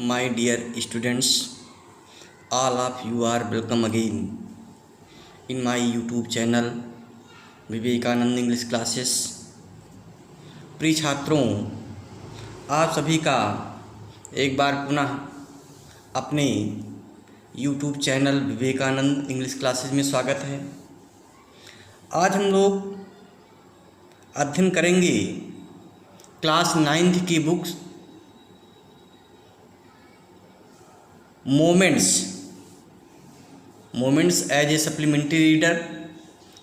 My dear students, all of you are welcome again in my YouTube channel Vivekananda English classes. प्रिय छात्रों, आप सभी का एक बार पुनः अपने YouTube channel Vivekananda English classes में स्वागत है। आज हम लोग अध्ययन करेंगे क्लास 9th की books moments as a supplementary reader,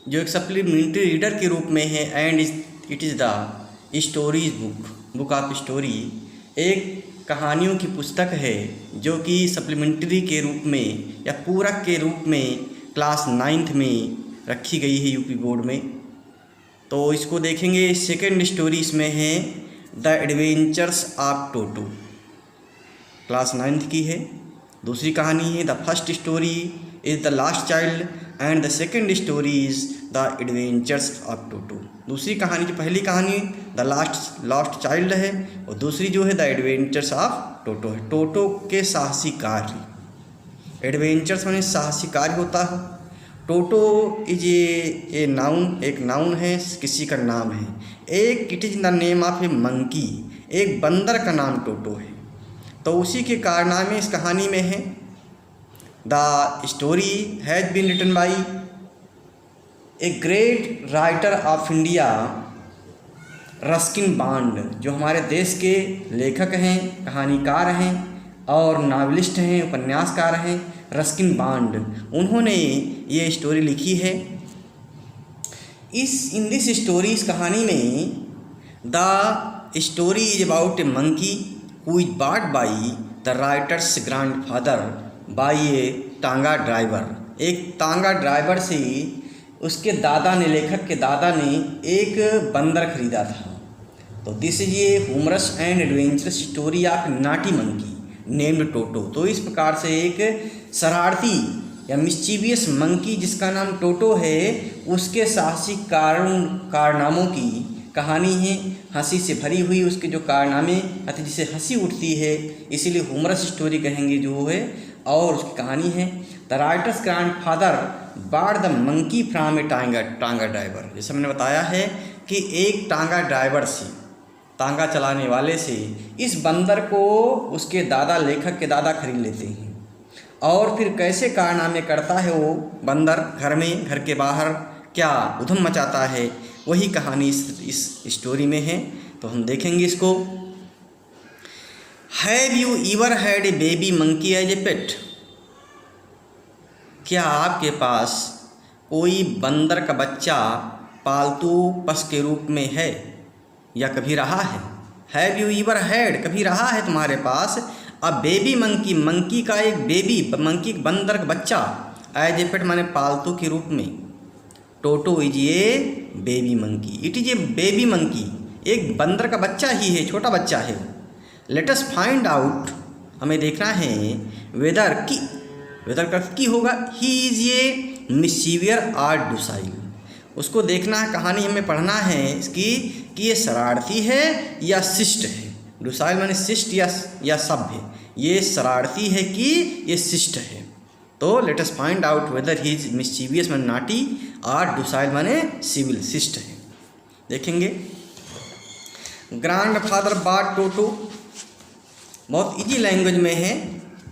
जो एक सप्लीमेंट्री रीडर के रूप में है, and it is the stories book of story, एक कहानियों की पुस्तक है जो कि सप्लीमेंट्री के रूप में या पूरक के रूप में क्लास 9th में रखी गई है यूपी बोर्ड में। तो इसको देखेंगे। सेकेंड स्टोरी इसमें है the adventures of Toto, class 9th की है। दूसरी कहानी है the first story is the last child and the second story is the adventures of Toto. दूसरी कहानी जो पहली कहानी द लास्ट चाइल्ड है और दूसरी जो है द एडवेंचर्स ऑफ टोटो है। टोटो के साहसी कार्य, एडवेंचर्स माने साहसी कार्य होता है। टोटो इज ए नाउन, एक नाउन है, किसी का नाम है। एक it is the name of A monkey, एक बंदर का नाम टोटो है। तो उसी के कारनामे इस कहानी में है। The story has been written by a great writer of India Ruskin Bond, जो हमारे देश के लेखक हैं, कहानीकार हैं और नावलिस्ट हैं, उपन्यासकार हैं, रस्किन बॉन्ड। उन्होंने ये स्टोरी लिखी है। इन दिस स्टोरी, इस कहानी में the story is about A monkey who is bought by the writer's grandfather by a टांगा ड्राइवर। एक टांगा ड्राइवर से उसके दादा ने, लेखक के दादा ने एक बंदर खरीदा था। तो this is a humorous and adventurous story of naughty monkey named Toto. तो इस प्रकार से एक शरारती या मिस्चीवियस मंकी जिसका नाम टोटो है, उसके साहसिक कारनामों की कहानी है, हंसी से भरी हुई। उसके जो कारनामे अति जिसे हंसी उठती है, इसीलिए ह्यूमरस स्टोरी कहेंगे जो है। और उसकी कहानी है the writer's grandfather bought the monkey from a tonga driver. जैसे मैंने बताया है कि एक टांगा ड्राइवर से, टांगा चलाने वाले से इस बंदर को उसके दादा, लेखक के दादा खरीद लेते हैं। और फिर कैसे कारनामे करता है वो बंदर, घर में, घर के बाहर क्या उधम मचाता है, वही कहानी इस स्टोरी में है। तो हम देखेंगे इसको। Have you ever had a baby monkey as a pet? क्या आपके पास कोई बंदर का बच्चा पालतू पशु के रूप में है या कभी रहा है? हैव यू एवर हैड, कभी रहा है तुम्हारे पास अ बेबी मंकी, मंकी का एक बेबी, मंकी बंदर का बच्चा, एज ए पेट माने पालतू के रूप में। Toto is a baby monkey, it is a baby monkey, एक बंदर का बच्चा ही है, छोटा बच्चा है। लेट अस फाइंड आउट, हमें देखना है वेदर का की होगा ही इज ए मिस्चीवियर और डोसाइल। उसको देखना है, कहानी हमें पढ़ना है इसकी कि ये शरारती है या शिष्ट है। डोसाइल माने शिष्ट या सभ्य, ये शरारती है कि ये शिष्ट है। तो let us find out whether he is mischievous माने नाटी और डोसाइल माने सिविल, शिष्ट है। देखेंगे। ग्रैंडफादर बॉट टोटो, बहुत इजी लैंग्वेज में है,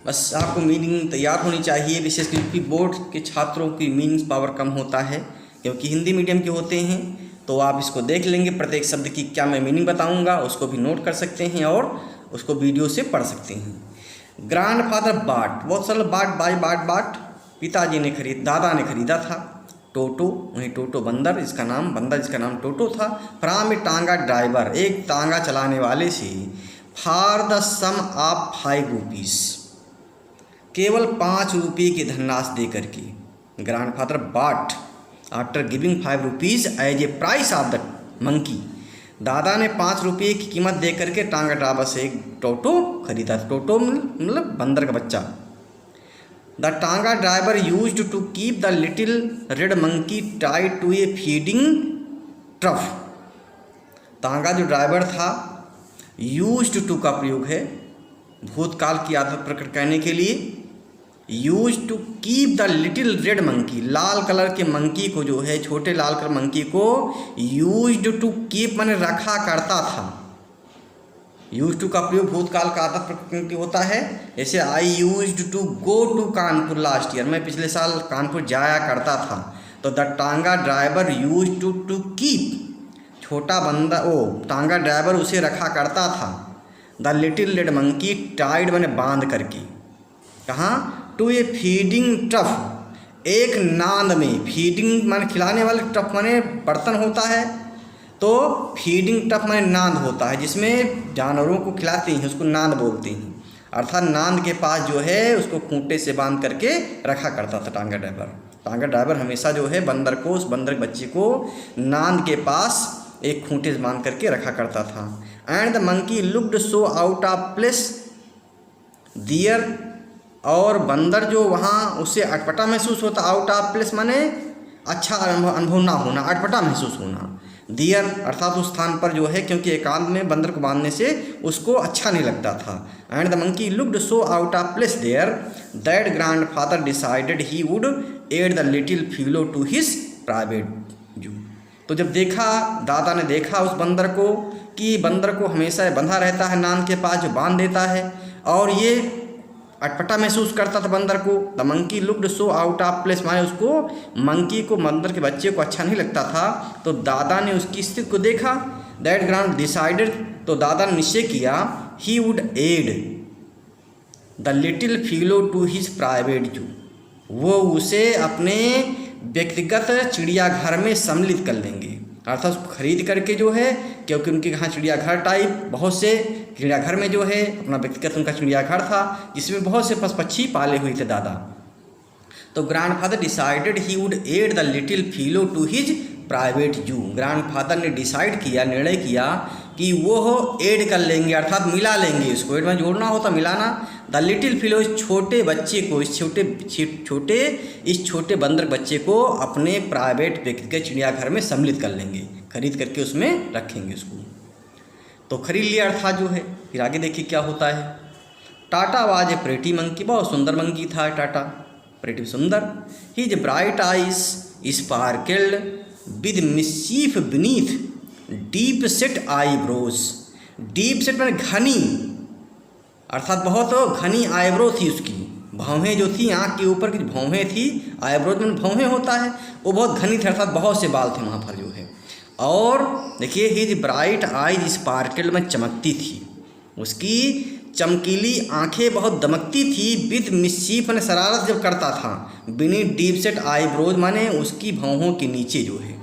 बस आपको मीनिंग तैयार होनी चाहिए। विशेष यूपी बोर्ड के छात्रों की मीनिंग पावर कम होता है क्योंकि हिंदी मीडियम के होते हैं। तो आप इसको देख लेंगे, प्रत्येक शब्द की क्या मैं मीनिंग बताऊंगा उसको भी नोट कर सकते हैं और उसको वीडियो से पढ़ सकते हैं। ग्रैंडफादर बॉट, बहुत सरल, बाट पिताजी ने दादा ने खरीदा था। टोटो, वहीं टोटो बंदर जिसका नाम टोटो था। फ्रॉम ए टांगा ड्राइवर, एक टांगा चलाने वाले से। For the sum of 5 rupees, केवल 5 रुपये की धनराशि दे करके। Grandfather bought after giving 5 rupees as a price of the monkey, दादा ने 5 रुपये की कीमत दे करके टांगा ड्राइवर से एक टोटो खरीदा। टोटो मतलब बंदर का बच्चा। The tonga driver used to keep the little red monkey tied to a feeding trough. टांगा जो ड्राइवर था, यूज्ड टू का प्रयोग है, भूतकाल की आदत प्रकट करने के लिए। Use to keep the little red monkey, लाल कलर के मंकी को जो है, छोटे लाल कलर मंकी को यूज टू कीप माने रखा करता था। यूज टू का प्रयोग भूतकाल का आदत प्रकट करने के लिए होता है। जैसे I use to go to Kanpur last year, मैं पिछले साल कानपुर जाया करता था। तो the tonga driver use to keep, छोटा बंदा टांगा ड्राइवर उसे रखा करता था। The little red monkey tied मैंने बांध करके, कहाँ, टू ए फीडिंग ट्रफ, एक नांद में। फीडिंग माने खिलाने वाले, ट्रफ माने बर्तन होता है, तो फीडिंग ट्रफ माने नांद होता है जिसमें जानवरों को खिलाते हैं, उसको नांद बोलते हैं। अर्थात नांद के पास जो है उसको खूंटे से बांध करके रखा करता था टांगा ड्राइवर। टांगा ड्राइवर हमेशा जो है बंदर को, उस बंदर के बच्चे को नांद के पास एक खूंटे से बांध करके रखा करता था। And the monkey looked so out of place there, और बंदर जो वहाँ उससे अटपटा महसूस होता। आउट ऑफ प्लेस माने अच्छा अनुभव ना होना, अटपटा महसूस होना। दियर अर्थात उस स्थान पर जो है, क्योंकि एकांत में बंदर को बांधने से उसको अच्छा नहीं लगता था। And the monkey looked so out of place there that grandfather decided he would add the little fellow to his private zoo. तो जब देखा, दादा ने देखा उस बंदर को कि बंदर को हमेशा बंधा रहता है नांद के पास, जो बांध देता है, और ये अटपटा महसूस करता था बंदर को। The monkey looked so out of place माने उसको, मंकी को, बंदर के बच्चे को अच्छा नहीं लगता था। तो दादा ने उसकी स्थिति को देखा। दैट ग्राउंड डिसाइडेड, तो दादा ने निश्चय किया, he would add the little fellow to his private zoo, वो उसे अपने व्यक्तिगत चिड़ियाघर में सम्मिलित कर लेंगे। अर्थात उसको खरीद करके जो है, क्योंकि उनके यहाँ चिड़ियाघर टाइप बहुत से चिड़ियाघर में जो है अपना व्यक्तिगत उनका चिड़ियाघर था जिसमें बहुत से पशु पक्षी पाले हुए थे दादा। तो grandfather decided he would add the little fellow to his private zoo. Grandfather ने डिसाइड किया, निर्णय किया कि वो ऐड कर लेंगे, अर्थात मिला लेंगे इसको। ऐड में जोड़ना होता, मिलाना। द लिटिल फीलो, इस छोटे बच्चे को, इस छोटे बंदर बच्चे को अपने प्राइवेट व्यक्तिगत चिड़ियाघर में सम्मिलित कर लेंगे, खरीद करके उसमें रखेंगे उसको। तो खरीद लिया अर्थात जो है। फिर आगे देखिए क्या होता है। Tata was a pretty monkey, बहुत सुंदर मंकी था टाटा, प्रेटी सुंदर। His bright eyes sparkled with mischief beneath deep set eyebrows. Deep set मैंने घनी, अर्थात बहुत घनी आईब्रो थी उसकी, भौहें जो थी, आँख के ऊपर की भौहें थी, आईब्रोज में भौहें होता है, वो बहुत घनी थी, अर्थात बहुत से बाल थे वहाँ पर जो है। और देखिए हिज ब्राइट आइज स्पार्कल्ड में चमकती थी, उसकी चमकीली आंखें बहुत दमकती थी। विद मिस्चीफ माने शरारत जब करता था, बीनीथ डीप सेट आईब्रोज माने उसकी भौहों के नीचे जो है।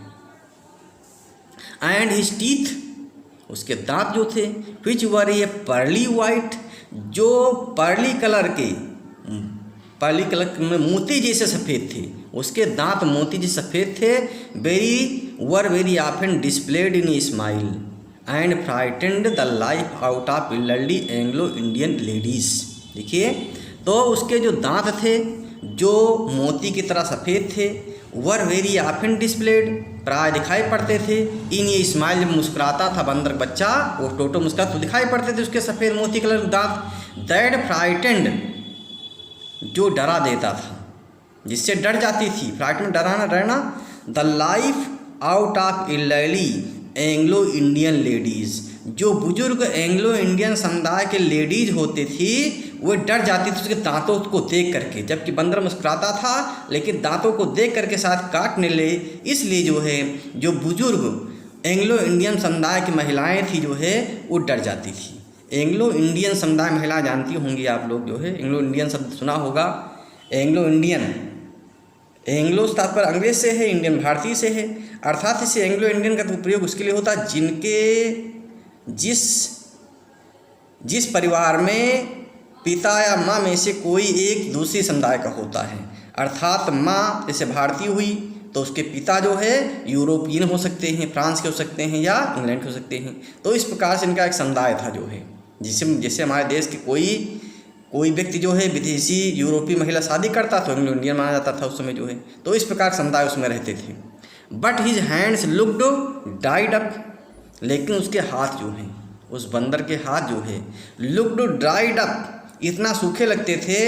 एंड हिज टीथ, उसके दांत जो थे, विच वर ए पर्ली वाइट, जो पर्ली कलर में मोती जैसे सफ़ेद थे, उसके दांत मोती जैसे सफ़ेद थे। Very often displayed in smile and frightened the life out of elderly Anglo Indian ladies. देखिए, तो उसके जो दांत थे जो मोती की तरह सफ़ेद थे, वर वेरी ऑफन डिस्प्लेड, प्राय दिखाई पड़ते थे। इन ये स्माइल, जब मुस्कुराता था बंदर बच्चा, वो टोटो मुस्कुराता तो दिखाई पड़ते थे उसके सफ़ेद मोती कलर दांत। दैट फ्राइटेंड, जो डरा देता था, जिससे डर जाती थी, फ्राइटेंड डराना, डरना। The life out of elderly Anglo Indian ladies, जो बुजुर्ग एंग्लो इंडियन समुदाय के लेडीज होते थी, वो डर जाती थी उसके दांतों को देख करके। जबकि बंदर मुस्कुराता था लेकिन दांतों को देख करके साथ काटने ले, इसलिए जो है जो बुजुर्ग एंग्लो इंडियन समुदाय की महिलाएं थी जो है वो डर जाती थी। एंग्लो इंडियन समुदाय महिलाएं जानती होंगी आप लोग जो है, एंग्लो इंडियन शब्द सुना होगा। एंग्लो इंडियन, एंग्लो तात्पर्य अंग्रेज से है, इंडियन भारतीय से है। अर्थात इसे एंग्लो इंडियन का प्रयोग उसके लिए होता है जिनके जिस परिवार में पिता या माँ में से कोई एक दूसरी समुदाय का होता है। अर्थात माँ जैसे भारतीय हुई तो उसके पिता जो है यूरोपियन हो सकते हैं, फ्रांस के हो सकते हैं या इंग्लैंड के हो सकते हैं। तो इस प्रकार से इनका एक समुदाय था जो है, जैसे हमारे देश के कोई व्यक्ति जो है विदेशी यूरोपीय महिला शादी करता तो एंग्लो इंडियन माना जाता था उस समय जो है। तो इस प्रकार समुदाय उसमें रहते थे। But his hands looked died up, लेकिन उसके हाथ जो हैं उस बंदर के हाथ जो है लुक्ड ड्राइड अप, इतना सूखे लगते थे,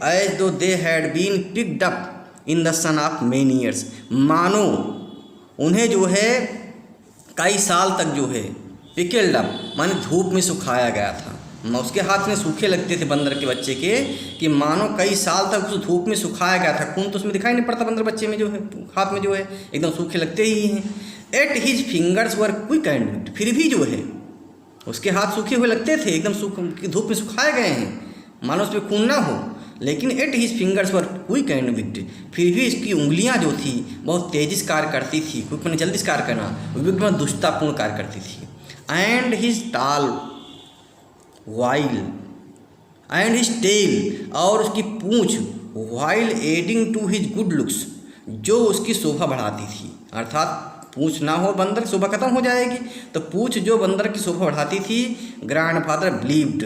as though they had been picked up in the sun of many years, मानो उन्हें जो है कई साल तक जो है पिकल्ड अप माने धूप में सुखाया गया था। उसके हाथ में सूखे लगते थे बंदर के बच्चे के कि मानो कई साल तक उस धूप में सुखाया गया था। खून तो उसमें दिखाई नहीं पड़ता बंदर बच्चे में जो है, हाथ में जो है एकदम सूखे लगते ही हैं। At his fingers were quick and, फिर भी जो है उसके हाथ सूखे हुए लगते थे, एकदम धूप में सुखाए गए हैं, मानो उस पर खून ना हो। लेकिन at his fingers were quick and wicked, फिर भी इसकी उंगलियां जो थी बहुत तेजी से कार्य करती थी। क्विक मैंने जल्दी से कार्य करना, विक्ड में दुष्टतापूर्ण कार्य करती थी। And his tail while and his tail, और उसकी पूँछ while adding to his good looks, जो उसकी शोभा बढ़ाती थी। अर्थात पूँछ ना हो बंदर की शोभा खत्म हो जाएगी, तो पूँछ जो बंदर की शोभा बढ़ाती थी। Grandfather believed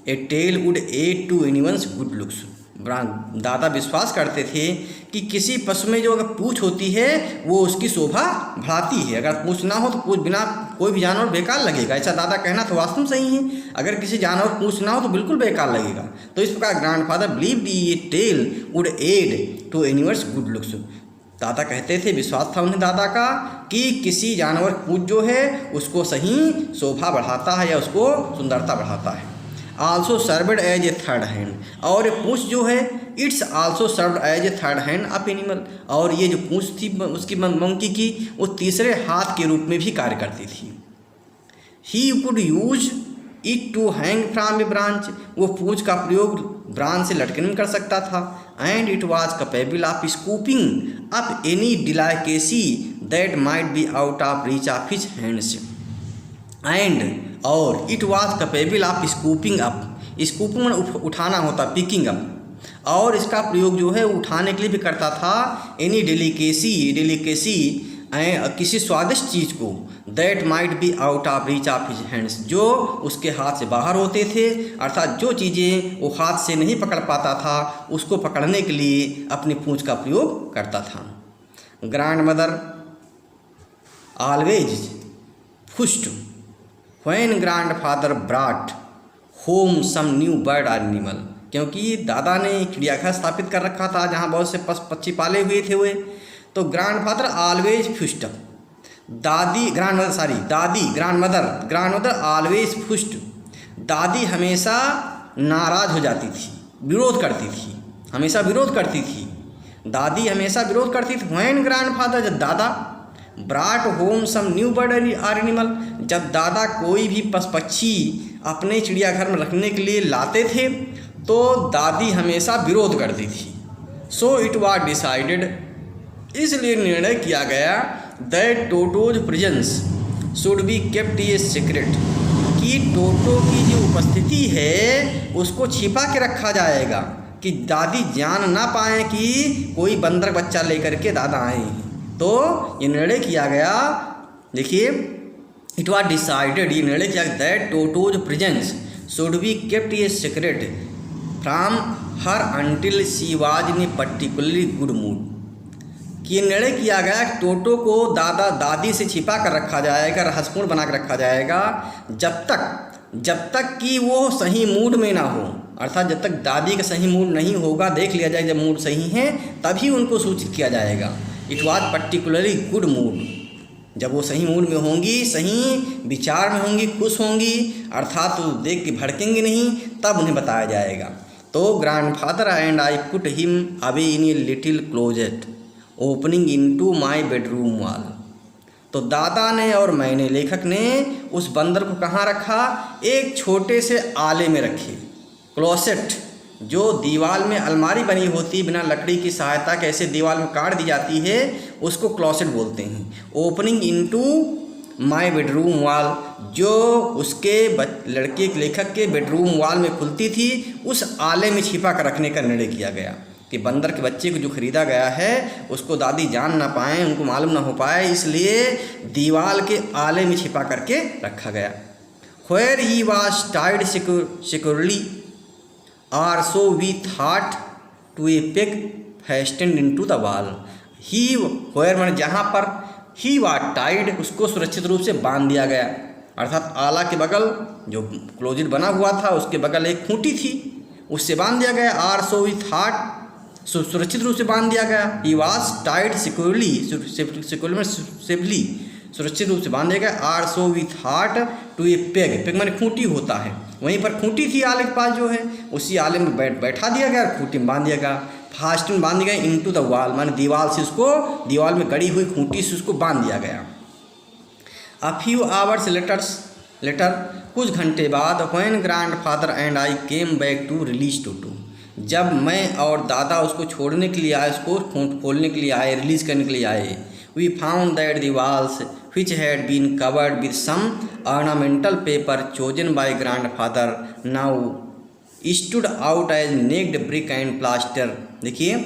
a tail would add to anyone's good looks, दादा विश्वास करते थे कि किसी पशु में जो अगर पूँछ होती है वो उसकी शोभा बढ़ाती है। अगर पूँछ ना हो तो पूँछ बिना कोई भी जानवर बेकार लगेगा, ऐसा दादा कहना तो वास्तव सही है। अगर किसी जानवर पूँछ ना हो तो बिल्कुल बेकार लगेगा। तो इस प्रकार ग्रैंडफादर बिलीव्ड ये टेल वुड एड टू एनीवर्स गुड लुक्स, दादा कहते थे, विश्वास था उन्हें दादा का कि किसी जानवर पूँछ जो है उसको सही शोभा बढ़ाता है या उसको सुंदरता बढ़ाता है। Also served as a third hand, और ये पूँछ जो है it's also served as a third hand of animal, और ये जो पूँछ थी उसकी मंकी की वो तीसरे हाथ के रूप में भी कार्य करती थी। He could use it to hang from a branch, वो पूँछ का प्रयोग ब्रांच से लटकने में कर सकता था। And it was capable of scooping up any delicacy that might be out of reach of his hands. And और it was capable of scooping up, scooping में उठाना होता, पिकिंग अप, और इसका प्रयोग जो है उठाने के लिए भी करता था। एनी डेलिकेसी किसी स्वादिष्ट चीज़ को, that might be out of reach of his hands, जो उसके हाथ से बाहर होते थे, अर्थात जो चीज़ें वो हाथ से नहीं पकड़ पाता था उसको पकड़ने के लिए अपनी पूँछ का प्रयोग करता था। Grandmother always fussed when grandfather brought home some new bird और एनिमल, क्योंकि दादा ने चिड़ियाघर स्थापित कर रखा था जहाँ बहुत से पक्षी पाले हुए थे हुए। तो ग्रैंडफादर ऑलवेज फुस्ट, ग्रैंडमदर ऑलवेज फुस्ट, दादी हमेशा नाराज हो जाती थी, विरोध करती थी, हमेशा विरोध करती थी, दादी हमेशा विरोध करती थी। व्हेन ग्रैंडफादर, जब दादा brought home some new bird or animal, जब दादा कोई भी पक्षी अपने चिड़ियाघर में रखने के लिए लाते थे तो दादी हमेशा विरोध करती थी। सो इट वॉज डिसाइडेड, इसलिए निर्णय किया गया that टोटोज presence should be kept a secret, कि टोटो की जो उपस्थिति है उसको छिपा के रखा जाएगा, कि दादी जान ना पाए कि कोई बंदर बच्चा लेकर के दादा आए हैं। तो ये निर्णय किया गया, देखिए इट वॉज डिसाइडेड, ये निर्णय किया that टोटोज presence should be kept a secret from her until she was in A particularly good mood, कि ये निर्णय किया गया कि टोटो को दादा दादी से छिपा कर रखा जाएगा, रहस्यपूर्ण बना कर रखा जाएगा जब तक कि वो सही मूड में ना हो, अर्थात जब तक दादी का सही मूड नहीं होगा, देख लिया जाए जब मूड सही है तभी उनको सूचित किया जाएगा। It was particularly good mood, जब वो सही मूड में होंगी, सही विचार में होंगी, खुश होंगी, अर्थात तो देख के भड़केंगे नहीं, तब उन्हें बताया जाएगा। तो grandfather and I put him away in a little closet opening into my bedroom wall, तो दादा ने और मैंने, लेखक ने, उस बंदर को कहाँ रखा, एक छोटे से आले में रखे। क्लोसेट जो दीवार में अलमारी बनी होती, बिना लकड़ी की सहायता के ऐसे दीवार में काट दी जाती है, उसको क्लोसेट बोलते हैं। Opening into my bedroom wall, जो उसके लड़के लेखक के बेडरूम वॉल में खुलती थी, उस आले में छिपा कर रखने का निर्णय किया गया कि बंदर के बच्चे को जो खरीदा गया है उसको दादी जान ना पाए, उनको मालूम ना हो पाए, इसलिए दीवार के आले में छिपा करके रखा गया। Where he was tied securely और so we thought to a peg fastened into the wall, he where मैंने जहाँ पर ही वाज टाइड, उसको सुरक्षित रूप से बांध दिया गया, अर्थात आला के बगल जो क्लोजेट बना हुआ था उसके बगल एक खूंटी थी, उससे बांध दिया गया। आर सो विथ हार्ट, सुरक्षित रूप से बांध दिया गया। He was tied securely, safely, सुरक्षित रूप से बांध दिया गया। Are so with heart to a peg, peg माने खूंटी होता है, वहीं पर खूंटी थी आले के पास जो है, उसी आले में बैठा दिया गया, खूंटी में बांध दिया गया। फास्ट में बांध दिया गया इनटू द वॉल, माने दीवार से उसको, दीवार में गड़ी हुई खूंटी से उसको बांध दिया गया। अ फ्यू आवर्स लेटर, कुछ घंटे बाद, when grandfather and I came back to release Toto, जब मैं और दादा उसको छोड़ने के लिए आए, उसको खोलने के लिए आए, रिलीज करने के लिए आए, we found that the walls which had been covered with some ornamental paper chosen by grandfather now stood out as naked brick and plaster। देखिए,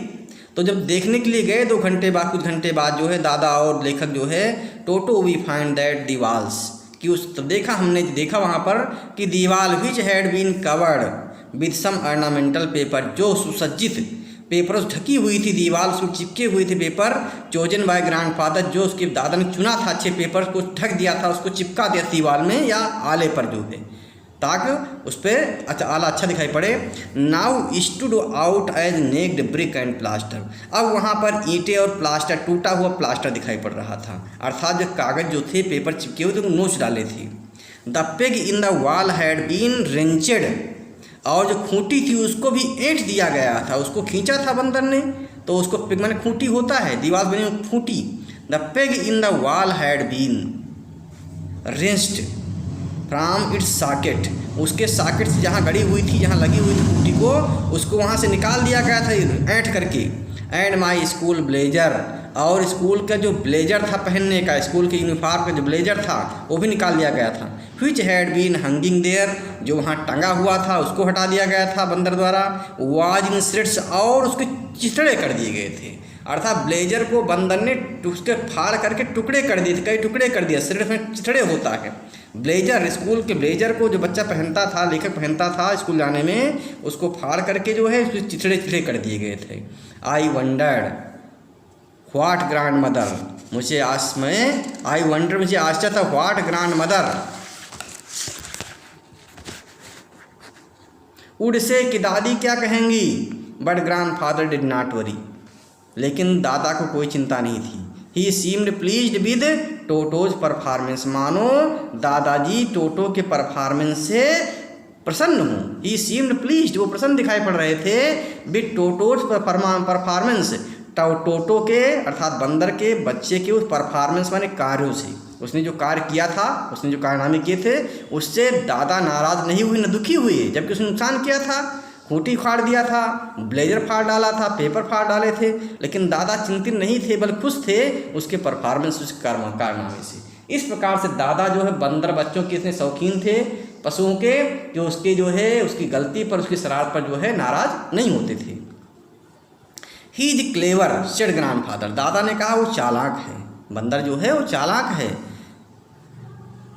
तो जब देखने के लिए गए 2 घंटे बाद, कुछ घंटे बाद जो है दादा और लेखक जो है Toto, we find that the walls, कि उस तब देखा, हमने देखा वहाँ पर कि दीवाल which had been covered with some ornamental paper, जो सुसज्जित पेपर ढकी हुई थी, दीवार उसको चिपके हुए थे पेपर, चोजन बाय ग्रैंडफादर, जो उसके दादा ने चुना था, अच्छे पेपर को ढक दिया था, उसको चिपका दिया दीवार में या आले पर जो है, ताकि उस पर अच्छा आला अच्छा दिखाई पड़े। Now stood out as naked brick and plaster, अब वहाँ पर ईंटें और प्लास्टर, टूटा हुआ प्लास्टर दिखाई पड़ रहा था, अर्थात जो कागज़ जो थे, पेपर चिपके हुए थे, नोच डाले थे। The peg in the wall had been wrenched, और जो खूंटी थी उसको भी ऐंठ दिया गया था, उसको खींचा था बंदर ने, तो उसको पेग माने खूंटी होता है, दीवार बनी हुई खूंटी। The peg in the wall had been wrenched from its socket, उसके सॉकेट से जहाँ गड़ी हुई थी, जहाँ लगी हुई थी खूंटी को, उसको वहाँ से निकाल दिया गया था ऐंठ करके। एंड माई स्कूल ब्लेजर, और स्कूल का जो ब्लेजर था पहनने का, स्कूल के यूनिफॉर्म का जो ब्लेजर था वो भी निकाल दिया गया था। विच हैड बीन हंगिंग देयर, जो वहाँ टंगा हुआ था उसको हटा दिया गया था बंदर द्वारा। वाज इन श्रेड्स, और उसके चिथड़े कर दिए गए थे, अर्थात ब्लेजर को बंदर ने उसके फाड़ करके टुकड़े कर दिए थे, कई टुकड़े कर दिया। श्रेड्स में चिथड़े होता है। ब्लेजर, स्कूल के ब्लेजर को जो बच्चा पहनता था, लेखक पहनता था स्कूल जाने में, उसको फाड़ करके जो है उसके चिथड़े कर दिए गए थे। आई वंडर्ड व्हाट ग्रैंड मदर, मुझे आश्चर्य था, what grand mother would say, कि दादी क्या कहेंगी। But grandfather did not worry, लेकिन दादा को कोई चिंता नहीं थी। He seemed pleased with Toto's performance, मानो दादाजी टोटो के परफॉर्मेंस से प्रसन्न हूँ। ही सीम्ड प्लीज्ड, वो प्रसन्न दिखाई पड़ रहे थे विद टोटोज परफॉर्मेंस, टोटो के अर्थात बंदर के बच्चे के उस परफॉर्मेंस माने कार्यों से, उसने जो कार्य किया था, उसने जो कारनामे किए थे, उससे दादा नाराज नहीं हुए, न दुखी हुए, जबकि उसने नुकसान किया था, खूंटी फाड़ दिया था, ब्लेजर फाड़ डाला था, पेपर फाड़ डाले थे, लेकिन दादा चिंतित नहीं थे, बल्कि खुश थे उसके परफॉर्मेंस, उसके कारनामे से। इस प्रकार से दादा जो है बंदर बच्चों के इतने शौकीन थे पशुओं के, जो उसके जो है उसकी गलती पर, उसकी शरारत पर जो है नाराज नहीं होते थे। He is clever said grandfather, दादा ने कहा वो चालाक है, बंदर जो है वो चालाक है।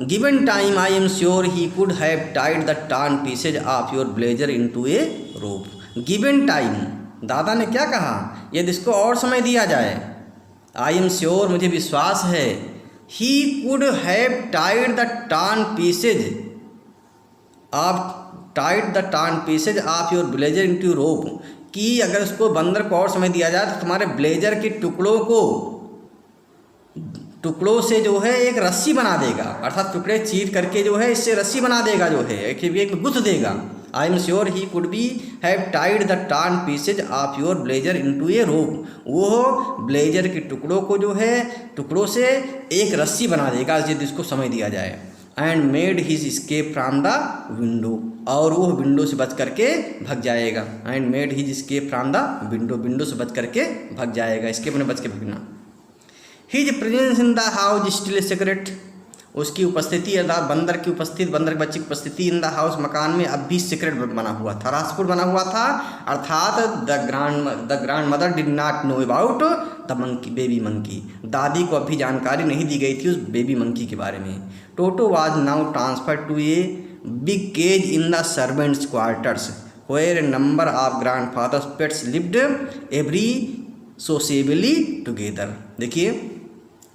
Given time I am sure he could have tied the torn pieces of your blazer into a rope. Given time, दादा ने क्या कहा, यदि इसको और समय दिया जाए, आई एम श्योर, मुझे विश्वास है, he could have tied the torn pieces of your blazer into rope, कि अगर उसको बंदर को और समय दिया जाए तो तुम्हारे ब्लेजर के टुकड़ों से जो है एक रस्सी बना देगा, अर्थात टुकड़े चीर करके जो है इससे रस्सी बना देगा, जो है एक गुथ देगा। I am sure he could be have tied the torn pieces of your blazer into a rope, वो ब्लेजर के टुकड़ों को जो है टुकड़ों से एक रस्सी बना देगा यदि इसको समय दिया जाए। And made his escape from the window, और वो विंडो से बच करके भग जाएगा। And made his escape from the window, window से बच करके भग जाएगा, स्केप में बच के भगना। His presence in the house still secret, उसकी उपस्थिति अर्थात बंदर की उपस्थिति, बंदर के बच्चे की उपस्थिति इन द हाउस मकान में अब भी सीक्रेट बना हुआ था, रहस्यपूर्ण बना हुआ था, अर्थात the grand mother did not know about the monkey, baby monkey, दादी को अभी जानकारी नहीं दी गई थी उस बेबी मंकी के बारे में। Toto was now transfer to a big cage in the servants quarters where a number of grandfather's pets lived every sociably together. देखिए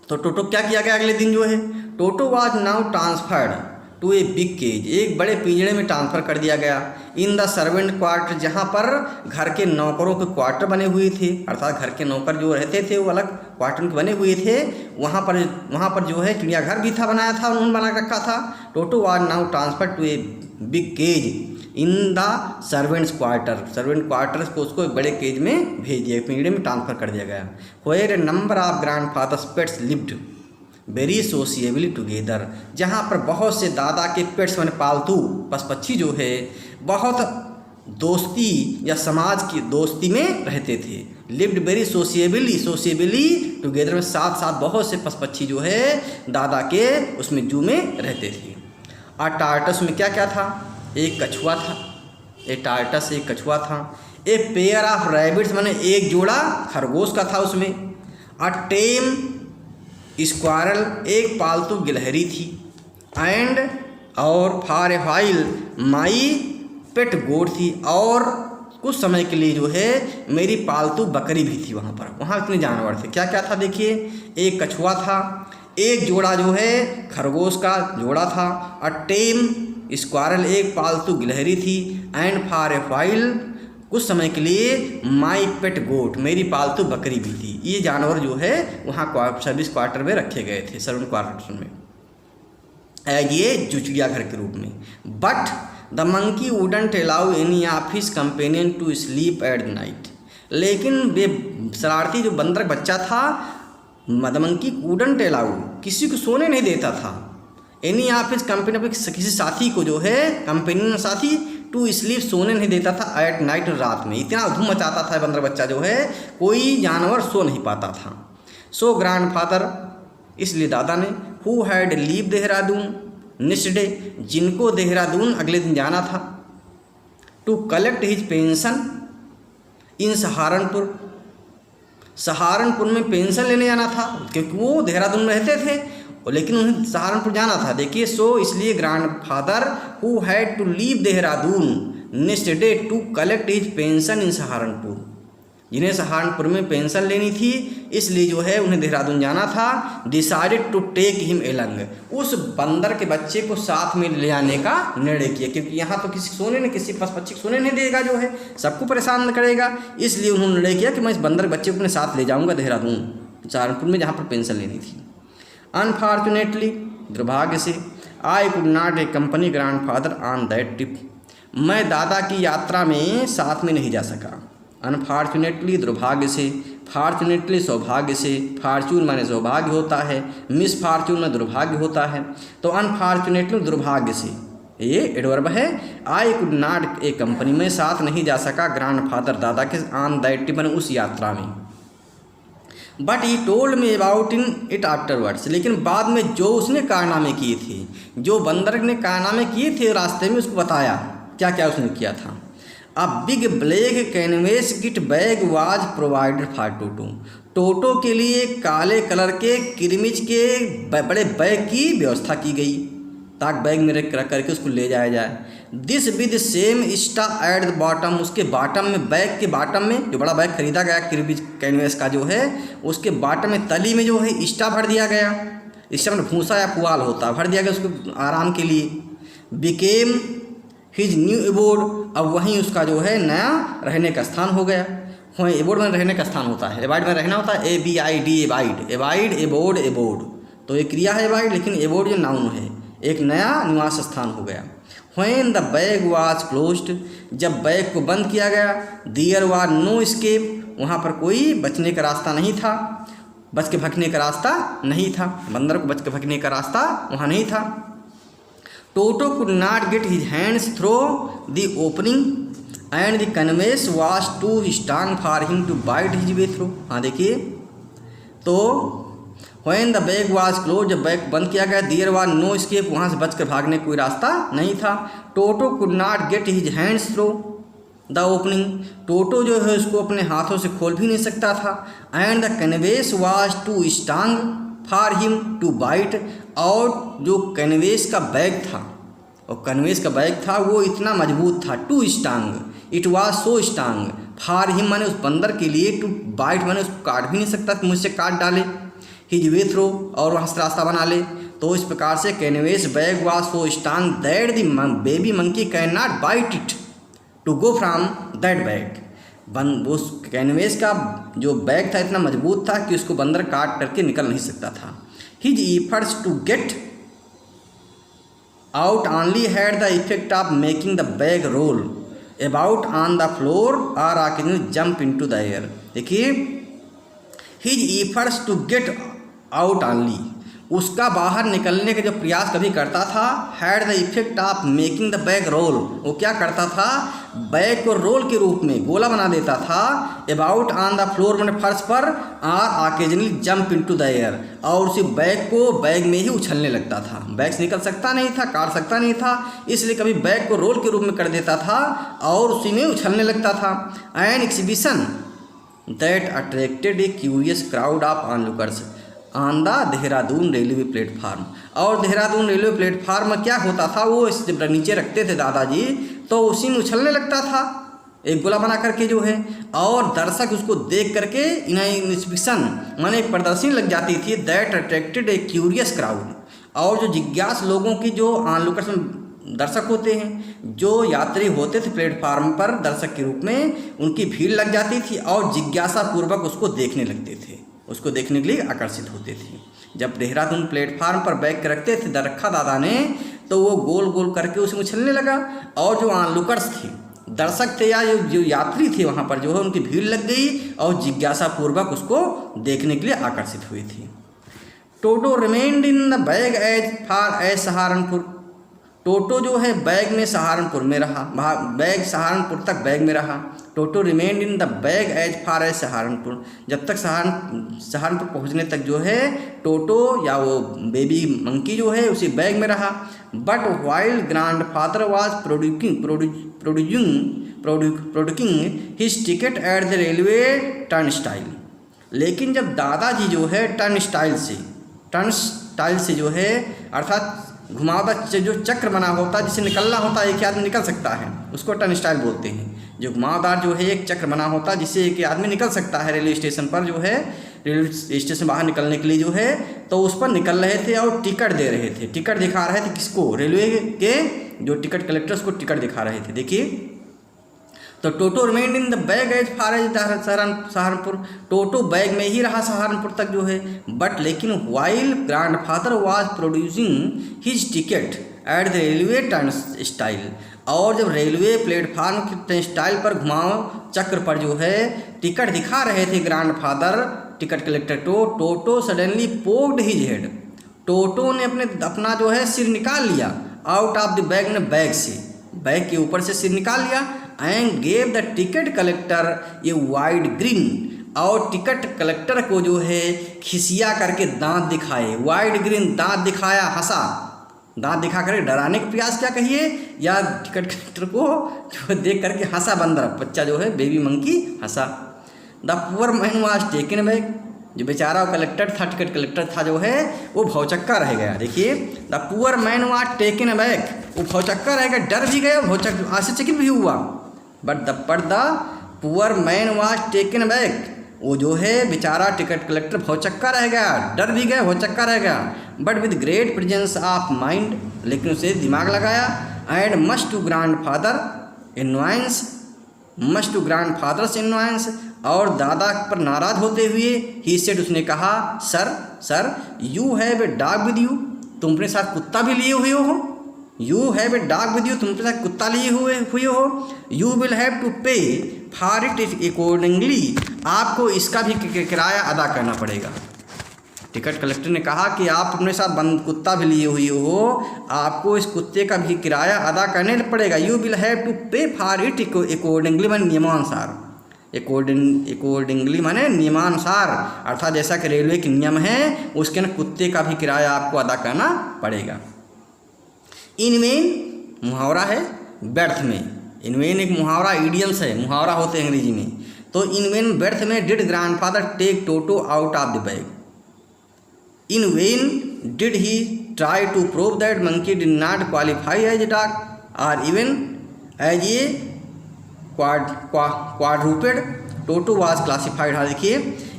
तो टोटो क्या किया गया अगले दिन जो है, Toto was now transferred to a big cage, एक बड़े पिंजड़े में ट्रांसफ़र कर दिया गया। इन द सर्वेंट क्वार्टर, जहाँ पर घर के नौकरों के क्वार्टर बने हुए थे, अर्थात घर के नौकर जो रहते थे वो अलग क्वार्टर के बने हुए थे, वहाँ पर जो है चिड़ियाघर भी था, बनाया था, उन्होंने बना रखा था। Toto was now transfer to a big cage in the servants quarter, servant quarters को उसको एक बड़े केज में भेज दिया, पिंजड़े में ट्रांसफ़र कर दिया गया। Where a number of grandfather's pets lived very sociably together, जहाँ पर बहुत से दादा के पेट्स मैंने पालतू पशु जो है बहुत दोस्ती या समाज की दोस्ती में रहते थे। लिव्ड वेरी सोशिएबली टुगेदर में साथ साथ बहुत से पशु जो है दादा के उसमें जू में रहते थे। और टार्टस में क्या क्या था, एक कछुआ था, एक टार्टस एक कछुआ था। एक पेयर ऑफ रैबिट्स मैंने एक जोड़ा खरगोश का था उसमें। अ टेम स्क्वारल एक पालतू गिलहरी थी। एंड और फॉर ए व्हाइल माई पेट गोट थी, और कुछ समय के लिए जो है मेरी पालतू बकरी भी थी वहाँ पर। वहाँ इतने जानवर थे, क्या क्या था देखिए, एक कछुआ था, एक जोड़ा जो है खरगोश का जोड़ा था। अ टेम स्क्वारल एक पालतू गिलहरी थी। एंड फॉर ए व्हाइल कुछ समय के लिए माई पेट गोट मेरी पालतू बकरी भी थी। ये जानवर जो है वहाँ सर्विस क्वार्टर में रखे गए थे, सर्वेंट क्वार्टर में, ये जो चिड़ियाघर के रूप में। But the monkey wouldn't allow any of his companion to sleep at the night, लेकिन वे शरारती जो बंदर बच्चा था, द मंकी वुडंट अलाउ किसी को सोने नहीं देता था, एनी ऑफ हिज कंपेनियन किसी साथी को जो है कंपेनियन साथी टू स्लीप सोने नहीं देता था एट नाइट, रात में इतना धूम मचाता था बंदर बच्चा जो है, कोई जानवर सो नहीं पाता था। सो ग्रैंडफादर इसलिए दादा ने who had leave Dehradun next day, जिनको देहरादून अगले दिन जाना था, to collect his pension in Saharanpur, Saharanpur में पेंशन लेने जाना था क्योंकि वो देहरादून में रहते थे, लेकिन उन्हें सहारनपुर जाना था। देखिए, सो इसलिए grandfather who had to leave Dehradun next day to collect his pension in Saharanpur, जिन्हें सहारनपुर में पेंशन लेनी थी इसलिए जो है उन्हें देहरादून जाना था। Decided to take him along, उस बंदर के बच्चे को साथ में ले जाने का निर्णय किया, क्योंकि यहाँ तो किसी सोने नहीं, किसी पक्षी सोने नहीं देगा, जो है सबको परेशान करेगा, इसलिए उन्होंने निर्णय किया कि मैं इस बंदर के बच्चे को अपने साथ ले जाऊँगा देहरादून, सहारनपुर में जहाँ पर पेंशन लेनी थी। अनफॉर्चुनेटली दुर्भाग्य से I could not accompany grandfather on that trip, मैं दादा की यात्रा में साथ में नहीं जा सका। अनफॉर्चुनेटली दुर्भाग्य से, फॉर्चुनेटली सौभाग्य से, फॉर्चून माने सौभाग्य होता है, मिस फॉर्चून में दुर्भाग्य होता है, तो अनफॉर्चुनेटली दुर्भाग्य से ये एडवर्ब है। आई कुड नॉट ए कंपनी में साथ नहीं जा सका ग्रैंडफादर दादा के ऑन दैट ट्रिप उस यात्रा में। But he told me about in it afterwards, लेकिन बाद में जो उसने कारनामे किए थे, जो बंदर ने कारनामे किए थे रास्ते में, उसको बताया क्या क्या उसने किया था। A big black canvas kit bag was provided for Toto, Toto के लिए काले कलर के किरमिच के बड़े बैग की व्यवस्था की गई ताकि बैग में रख करके उसको ले जाया जाए। दिस विद सेम स्टा एट द बॉटम, उसके बॉटम में, बैग के बॉटम में जो बड़ा बैग खरीदा गया किरमिच कैनवेस का जो है, उसके बॉटम में तली में जो है स्टा भर दिया गया, स्टा में भूसा या पुआल होता भर दिया गया उसको आराम के लिए। बिकेम हिज न्यू एबोर्ड, अब वहीं उसका जो है नया रहने का स्थान हो गया। वहीं एबोर्ड में रहने का स्थान होता है, एबाइड में रहना होता है, ABID abide, abide abode abode, तो ये क्रिया है एबाइड, लेकिन एबोर्ड जो नाउन है, एक नया निवास स्थान हो गया। When the bag was closed, जब बैग को बंद किया गया, देयर वाज नो एस्केप, वहाँ पर कोई बचने का रास्ता नहीं था, बच के भगने का रास्ता नहीं था, बंदर को बच के भगने का रास्ता वहाँ नहीं था। Toto could not get his hands through the opening and the canvas was too strong for him to bite his way through. हाँ देखिए, तो when the bag was close, जब बैग बंद किया गया, देयर वाज नो एस्केप, वहाँ से बच कर भागने कोई रास्ता नहीं था। Toto could not get his hands through the opening, Toto जो है उसको अपने हाथों से खोल भी नहीं सकता था। And the canvas was too strong for him to bite, और जो कैनवेस का बैग था, और कैनवेस का बैग था वो इतना मजबूत था, too strong, it was so strong, for him माने उस बंदर के लिए, टू बाइट माने उसको काट भी नहीं सकता, मुझसे काट डाले। हिज वे थ्रू, और वहाँ से रास्ता बना ले। तो इस प्रकार से canvas bag was so strong that the baby monkey can not bite it to go from that bag. उस कैनवेस का जो बैग था इतना मजबूत था कि उसको बंदर काट करके निकल नहीं सकता था। His efforts to get out only had the effect of making the bag roll about on the floor or occasionally jump into the air। देखिए, his efforts to get out only, उसका बाहर निकलने का जो प्रयास कभी करता था, had the effect of making the bag roll, वो क्या करता था, बैग को रोल के रूप में गोला बना देता था, अबाउट ऑन द फ्लोर मैंने फर्श पर, और occasionally jump into the air, और उसी बैग को बैग में ही उछलने लगता था। बैग से निकल सकता नहीं था, काट सकता नहीं था, इसलिए कभी बैग को रोल के रूप में कर देता था और उसी में उछलने लगता था। An exhibition that attracted a curious crowd of onlookers on the Dehradun railway platform. और देहरादून रेलवे प्लेटफार्म में क्या होता था, वो जब नीचे रखते थे दादाजी तो उसी में उछलने लगता था एक गोला बना करके जो है, और दर्शक उसको देख करके इंस्पेक्शन माने एक प्रदर्शनी लग जाती थी, that attracted a curious crowd. और जो जिज्ञास लोगों की, जो ऑनलुकर्स दर्शक होते हैं, जो यात्री होते थे प्लेटफार्म पर दर्शक के रूप में, उनकी भीड़ लग जाती थी और जिज्ञासा पूर्वक उसको देखने लगते थे, उसको देखने के लिए आकर्षित होते थे। जब देहरादून प्लेटफार्म पर बैग रखते थे रखा दादा ने, तो वो गोल गोल करके उसमें उछलने लगा, और जो ऑनलुकर्स थे, दर्शक थे या जो यात्री थे वहाँ पर जो है, उनकी भीड़ लग गई और जिज्ञासा पूर्वक उसको देखने के लिए आकर्षित हुई थी। Toto remained in the bag as far as Saharanpur. Toto जो है बैग में सहारनपुर में रहा, बैग सहारनपुर तक बैग में रहा। Toto remained in the bag as far as Saharanpur, जब तक सहारनपुर पहुंचने तक जो है टोटो या वो बेबी मंकी जो है उसी बैग में रहा। But while grandfather was producing his ticket at the railway turn style. लेकिन जब दादाजी जो है टर्न स्टाइल से जो है, अर्थात घुमावदार जो चक्र बना होता है जिसे निकलना होता है, एक आदमी निकल सकता है, उसको टर्न स्टाइल बोलते हैं। जो घुमावदार जो है एक चक्र बना होता है जिससे एक आदमी निकल सकता है रेलवे स्टेशन पर जो है, रेलवे स्टेशन बाहर निकलने के लिए जो है, तो उस पर निकल रहे थे और टिकट दे रहे थे, टिकट दिखा रहे थे किसको, रेलवे के जो टिकट कलेक्टर्स को टिकट दिखा रहे थे। देखिए, तो Toto remained in the bag as far as Saharanpur, Toto bag में ही रहा सहारनपुर तक जो है। बट लेकिन while grandfather was producing his ticket at the railway turnstile, और जब रेलवे प्लेटफार्म के स्टाइल पर घुमाव चक्र पर जो है टिकट दिखा रहे थे ग्रैंड फादर टिकट कलेक्टर टोटो सडनली पोक्ड हिज हेड। टोटो ने अपना जो है सिर निकाल लिया आउट ऑफ द बैग, ने बैग से, बैग के ऊपर से सिर निकाल लिया, and gave the ticket collector a wide green, और टिकट कलेक्टर को जो है खिसिया करके दांत दिखाए, वाइड ग्रीन दांत दिखाया, हंसा, दांत दिखा कर डराने का प्रयास क्या कहिए, या टिकट कलेक्टर को जो देख करके हंसा, बंदर बच्चा जो है baby monkey Hansa. The poor man was taken back, जो बेचारा कलेक्टर था, टिकट कलेक्टर था जो है, वो भौचक्का रह गया। देखिए, the poor man was taken back, वो भौचक्का रह गया, डर भी गया, आश्चर्यचकित भी हुआ। But the poor man was taken back, वो जो है बेचारा टिकट कलेक्टर भौचक्का रह गया, डर भी गया, भौचक्का रह गया। But with great presence of mind, लेकिन उसे दिमाग लगाया, and must to grandfather's annoyance, और दादा पर नाराज होते हुए ही सेड, उसने कहा, sir you have a dog with you, तुम अपने साथ कुत्ता भी लिए हुए हो, you have a dog with you, तुम अपने साथ कुत्ता लिए हुए हो, यू विल हैव टू पे फॉर इट अकॉर्डिंगली, आपको इसका भी किराया अदा करना पड़ेगा। टिकट कलेक्टर ने कहा कि आप अपने साथ कुत्ता भी लिए हुए हो, आपको इस कुत्ते का भी किराया अदा करने पड़ेगा। यू विल हैव टू पे फॉर इट अकॉर्डिंगली, माने नियमानुसार, अकॉर्डिंगली माने नियमानुसार, अर्थात जैसा कि रेलवे के नियम है उसके न कुत्ते का भी किराया आपको अदा करना पड़ेगा। इनवेन मुहावरा है व्यर्थ में, इनवेन एक मुहावरा इडियम्स है, मुहावरा होते हैं अंग्रेजी में। तो इनवेन व्यर्थ में, did grandfather take Toto out of the bag, in vain did he try to prove that monkey did not qualify as a dog or even as a quadruped Toto was classified. हाँ देखिए,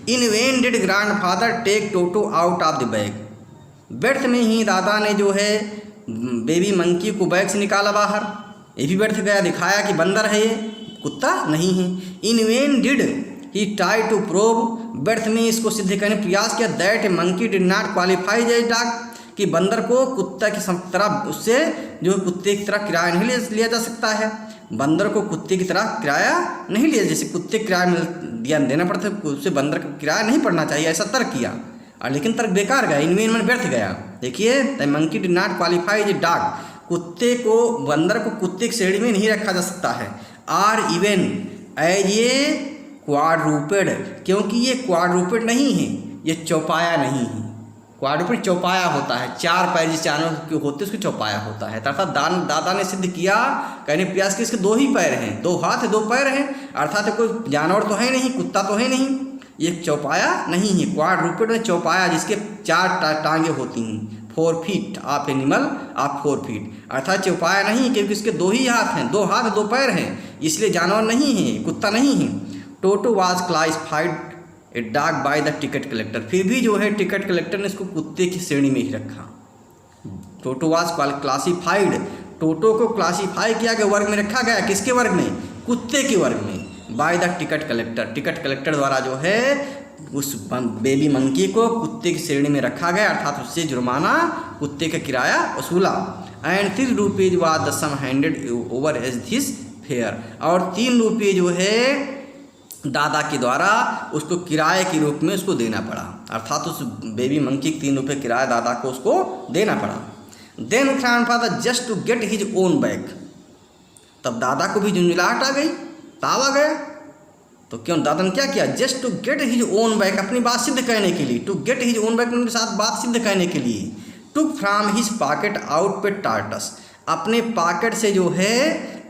in vain did grandfather take Toto out of the bag. व्यर्थ में ही दादा ने जो है baby monkey को bag से निकाला बाहर। ये भी व्यर्थ गया, दिखाया कि बंदर है ये, कुत्ता नहीं है। In vain did he try to prove, व्यर्थ में इसको सिद्ध करने प्रयास किया, that a monkey did not qualify as dog, कि बंदर को कुत्ता की तरह उससे जो कुत्ते की तरह किराया नहीं लिया जा सकता है। बंदर को कुत्ते की तरह किराया नहीं लिया, जैसे कुत्ते किराया देना पड़ता है, उससे बंदर का किराया नहीं पड़ना चाहिए, ऐसा तर्क किया। और लेकिन तर्क बेकार गया, इनमें व्यर्थ गया। देखिए, the monkey did not qualify as dog, कुत्ते को, बंदर को कुत्ते की श्रेणी में नहीं रखा जा सकता है। आर इवन एज ये क्वाड्रूपेड, क्योंकि ये क्वाड्रूपेड नहीं है, ये चौपाया नहीं है। क्वाड्रूपेड चौपाया होता है, चार पैर जिस जानवर के होते हैं उसको चौपाया होता है। अर्थात दादा ने सिद्ध किया, कहने प्रयास कि इसके दो ही पैर हैं, दो हाथ है, दो पैर हैं, अर्थात कोई जानवर तो है नहीं, कुत्ता तो है नहीं, ये चौपाया नहीं है। क्वाड्रूपेड में चौपाया जिसके चार टांगे होती हैं, 4 feet of animal of 4 feet, अर्थात चौपाया नहीं क्योंकि इसके दो ही हाथ हैं, दो हाथ दो पैर हैं, इसलिए जानवर नहीं है, कुत्ता नहीं है। Toto was classified a dog by the ticket collector, फिर भी जो है टिकट कलेक्टर ने इसको कुत्ते की श्रेणी में ही रखा। टोटो वाज क्लासिफाइड, टोटो को क्लासीफाई किया गया, वर्ग में रखा गया, किसके वर्ग में? कुत्ते के वर्ग में, by the ticket collector, ticket collector द्वारा जो है उस बेबी मंकी को कुत्ते की श्रेणी में रखा गया, अर्थात उससे जुर्माना, कुत्ते का किराया वसूला। And 3 rupees was the sum handed over as this fare, और 3 रुपये जो है दादा के द्वारा उसको किराए के रूप में उसको देना पड़ा, अर्थात उस बेबी मंकी 3 रुपये किराया दादा को उसको देना पड़ा। Then grandfather just to get his own bag, तब दादा को भी झुंझलाहट आ गई, ताव आ गया। तो क्यों दादा ने क्या किया? Just to get his own bag, अपनी बात सिद्ध करने के लिए, to get his own bag, उनके साथ बात सिद्ध करने के लिए। Took from his pocket out पे टार्टस, अपने पॉकेट से जो है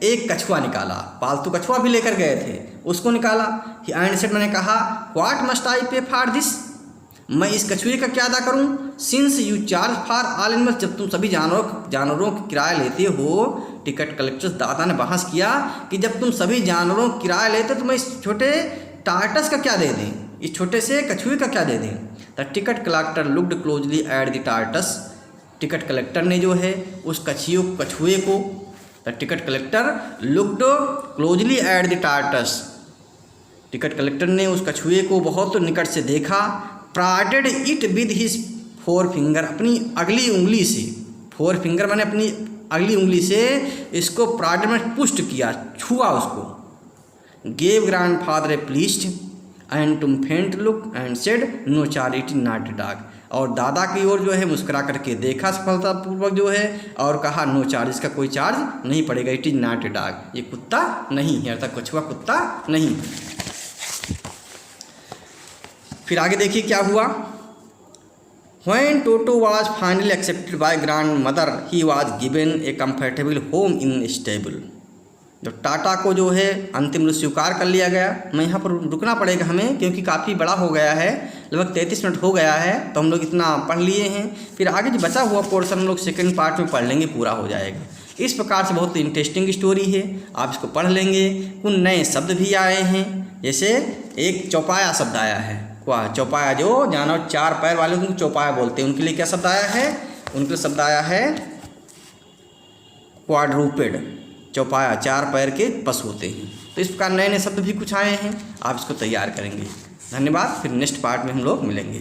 एक कछुआ निकाला, पालतू कछुआ भी लेकर गए थे, उसको निकाला। एंड सेड, मैंने कहा, व्हाट मस्ट आई पे फॉर दिस, मैं इस कछुए का क्या अदा करूं? Since you charge for all animals, जब तुम सभी जानवरों का किराया लेते हो। टिकट कलेक्टर दादा ने बहस किया कि जब तुम सभी जानवरों का किराया लेते तो मैं इस छोटे टार्टस का क्या दे दें, इस छोटे से कछुए का क्या दे दें? The ticket collector looked closely at the Tartus, ticket collector ने जो है उस कछुए को, the ticket collector looked closely at the Tartus, ticket collector ने उस कछुए को बहुत निकट से देखा। प्राडेड इट विद हिज 4 फिंगर, अपनी अगली उंगली से, 4 फिंगर मैंने अपनी अगली उंगली से इसको प्राडेड में पुष्ट किया, छुआ उसको। Gave grandfather a pleased and to faint look and said no charity not dog, और दादा की ओर जो है मुस्कुरा करके देखा सफलतापूर्वक जो है, और कहा नो चार्ज, इसका कोई चार्ज नहीं पड़ेगा, it is not a dog, ये कुत्ता नहीं है, अर्थात कछुआ कुत्ता नहीं। फिर आगे देखिए क्या हुआ। When Toto was finally accepted by grandmother, he was given a comfortable home in a stable. जब टाटा को जो है अंतिम रूप स्वीकार कर लिया गया, मैं यहाँ पर रुकना पड़ेगा हमें क्योंकि काफ़ी बड़ा हो गया है, लगभग 33 मिनट हो गया है, तो हम लोग इतना पढ़ लिए हैं। फिर आगे जो बचा हुआ पोर्शन हम लोग सेकंड पार्ट में पढ़ लेंगे, पूरा हो जाएगा। इस प्रकार से बहुत इंटरेस्टिंग स्टोरी है, आप इसको पढ़ लेंगे। कुछ नए शब्द भी आए हैं, जैसे एक चौपाया शब्द आया है, चौपाया, जो जानवर 4 पैर वाले उनको चौपाया बोलते हैं, उनके लिए क्या शब्द आया है? उनके लिए शब्द आया है क्वाड्रूपेड, चौपाया, 4 पैर के पशु होते हैं। तो इस प्रकार नए नए शब्द भी कुछ आए हैं, आप इसको तैयार करेंगे। धन्यवाद, फिर नेक्स्ट पार्ट में हम लोग मिलेंगे।